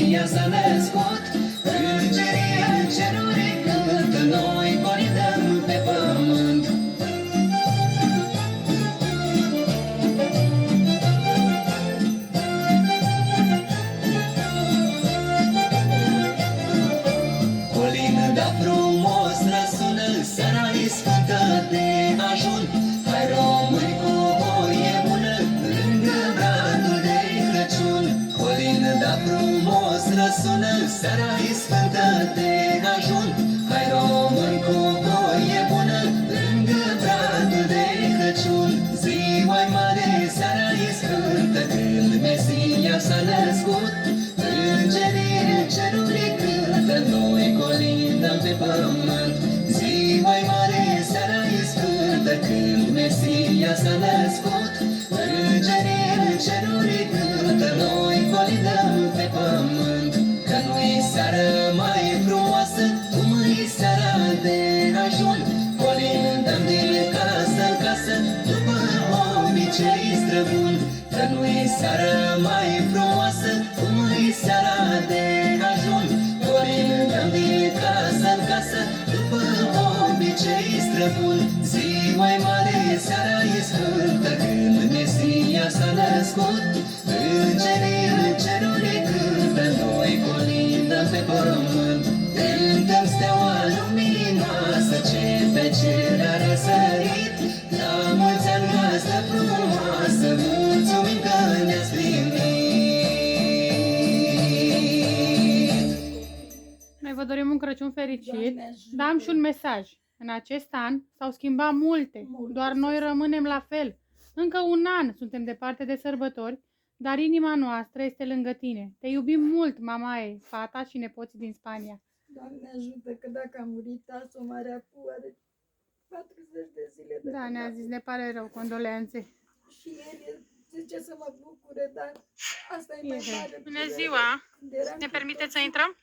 Ea s-a născut, îngerii în ceruri cântă, noi colindăm pe pământ. Colinda frumos răsună, seara-i sfântă de ajun. Hai români cu voie bună, lângă bradul de Crăciun. Colinda frumos răsună, seara-i sfântă de ajun. Hai români cu voie bună, lângă bradul de Crăciun. Ziua-i mare, seara-i sfântă, când Mesia s-a născut. Îngerii în ceruri cântă, noi colindăm pe pământ. Ziua-i mare, seara-i sfântă, când Mesia s-a născut. Îngerii în ceruri cântă, noi colindăm pe pământ. Că nu-i seară mai frumoasă, cum e seara de ajun. Colindăm din casă în casă, după obicei străbun. Că nu-i seară mai frumoasă, cum e seara de ajun. Colindăm din casă în casă, după obicei străbun. Ziua-i mare, seara-i sfântă, când Mesia s-a născut. Îngerii în ceruri cântă, noi colindăm pe pământ. Cântăm steaua luminoasă, ce pe cer a răsărit. La mulți ani noastră frumoasă, mulțumim că ne-ați primit. Noi vă dorim un Crăciun fericit, dar am și un mesaj. În acest an s-au schimbat multe, doar noi rămânem la fel. Încă un an suntem departe de sărbători, dar inima noastră este lângă tine. Te iubim mult, mamaie, fata și nepoții din Spania. Doamne ajută, că dacă a murit tasul Marea Cu are 40 de zile de Da, când ne-a a zis, ne pare rău, condoleanțe. Și el zice să mă bucure, dar asta e mai mare. Bună ziua! Când eram Ne cu permiteți să toții, intrăm?